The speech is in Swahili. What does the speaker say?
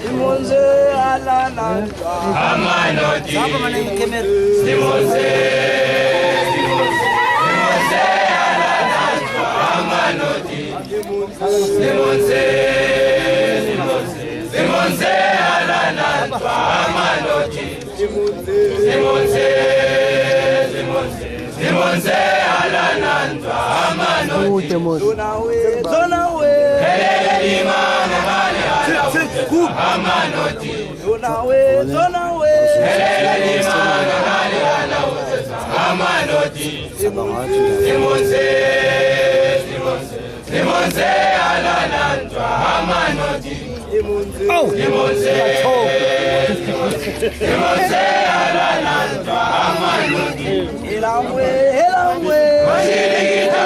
Simonze alanatwa amanoti Sapa manengi kemer Simonze alanatwa amanoti Simonze alanatwa amanoti Simonze alanatwa amanoti Zonawe Limano bali amanoti Zonawe Limano bali amanoti Simonze alanatwa amanoti Simonze alanatwa amanoti Elamwe Washirikita